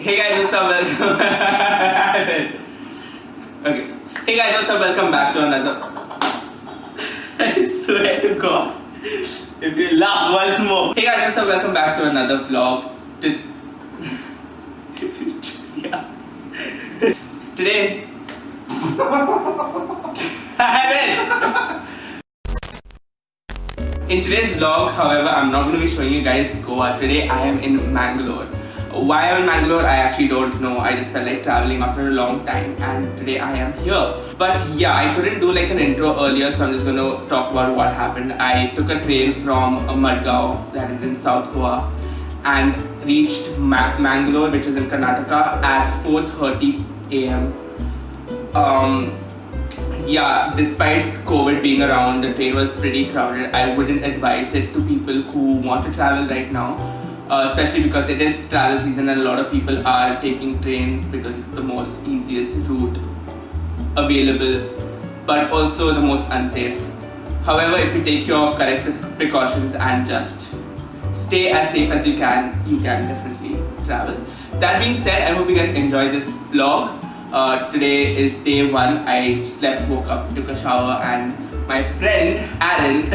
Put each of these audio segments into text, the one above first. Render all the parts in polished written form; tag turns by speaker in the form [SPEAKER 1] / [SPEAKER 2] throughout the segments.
[SPEAKER 1] Hey guys, what's up? Welcome. Okay. Hey guys, what's up? Welcome back to another. I swear to God, if you laugh once more. Hey guys, what's up? Welcome back to another vlog. Yeah. Today. In today's vlog, however, I'm not going to be showing you guys Goa. Today I am in Mangalore. Why I'm in Mangalore, I actually don't know. I just felt like traveling after a long time and today I am here. But yeah, I couldn't do like an intro earlier, so I'm just going to talk about what happened. I took a train from Madgaon, that is in South Goa, and reached Mangalore, which is in Karnataka, at 4:30 a.m. Yeah, despite COVID being around, the train was pretty crowded. I wouldn't advise it to people who want to travel right now, especially because it is travel season and a lot of people are taking trains because it's the most easiest route available, but also the most unsafe. However, if you take your correct precautions and just stay as safe as you can definitely travel. That being said, I hope you guys enjoy this vlog. Today is day 1. I slept, woke up, took a shower, and my friend Aaron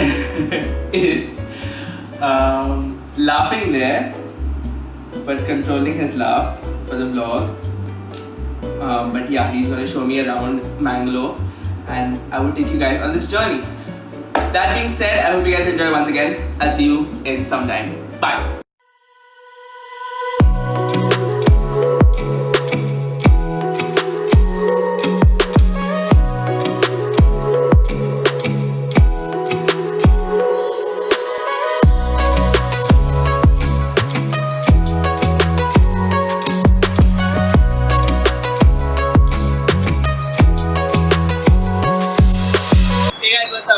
[SPEAKER 1] is laughing there, but controlling his laugh for the vlog. But yeah, he's gonna show me around Mangalore, and I will take you guys on this journey. That being said, I hope you guys enjoy once again. I'll see you in some time. Bye.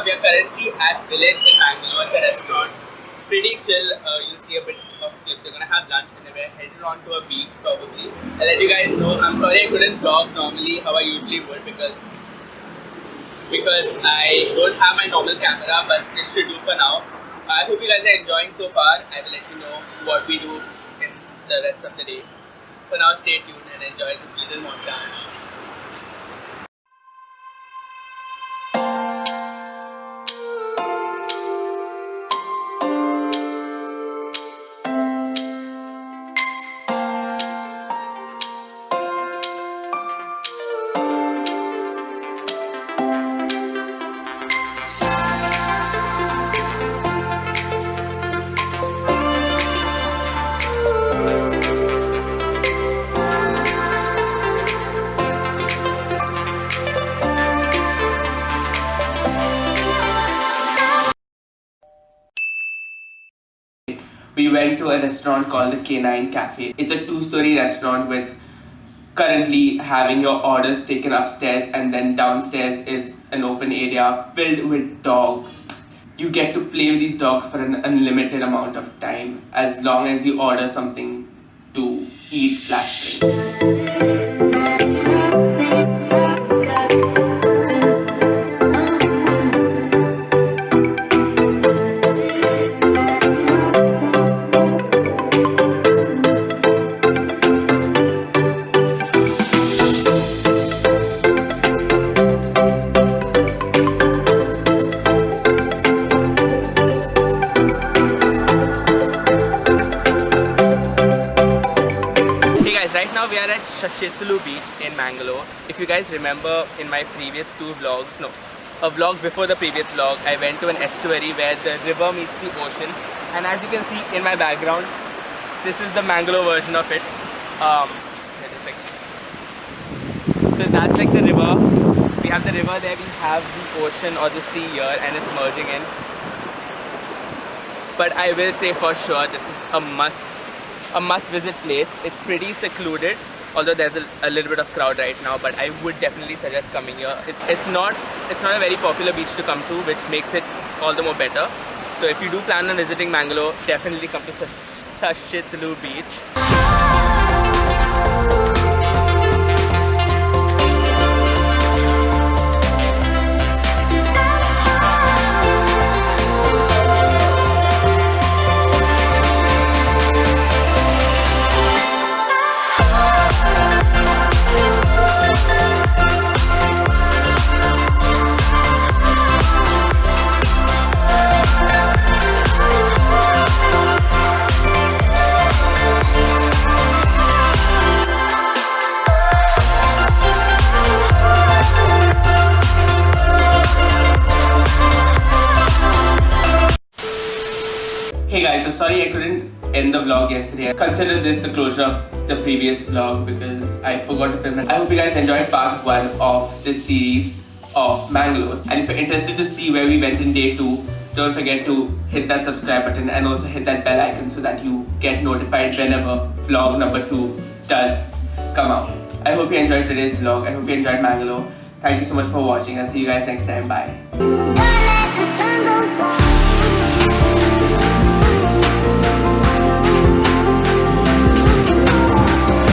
[SPEAKER 1] We are currently at Village in Mangalore. It's a restaurant. Pretty chill. You'll see a bit of clips. We're gonna have lunch and then we're headed on to a beach probably. I'll let you guys know. I'm sorry I couldn't vlog normally how I usually would because I don't have my normal camera, but this should do for now. I hope you guys are enjoying so far. I will let you know what we do in the rest of the day. For now, stay tuned and enjoy this little montage. We went to a restaurant called the K9 Cafe. It's a 2-story restaurant with currently having your orders taken upstairs, and then downstairs is an open area filled with dogs. You get to play with these dogs for an unlimited amount of time as long as you order something to eat/drink. Right now we are at Sashitlu beach in Mangalore. If you guys remember in my previous 2 vlogs, a vlog before the previous vlog, I went to an estuary where the river meets the ocean, and as you can see in my background, this is the Mangalore version of it. So that's like the river. We have the river there, we have the ocean or the sea here, and it's merging in. But I will say for sure this is a must visit place. It's pretty secluded, although there's a little bit of crowd right now, but I would definitely suggest coming here. It's not a very popular beach to come to, which makes it all the more better. So if you do plan on visiting Mangalore, definitely come to Sashitlu beach. sorry I couldn't end the vlog yesterday. Consider this the closure of the previous vlog because I forgot to film it. I hope you guys enjoyed part 1 of this series of Mangalore. And if you're interested to see where we went in day 2, don't forget to hit that subscribe button and also hit that bell icon so that you get notified whenever vlog number 2 does come out. I hope you enjoyed today's vlog. I hope you enjoyed Mangalore. Thank you so much for watching. I'll see you guys next time. Bye.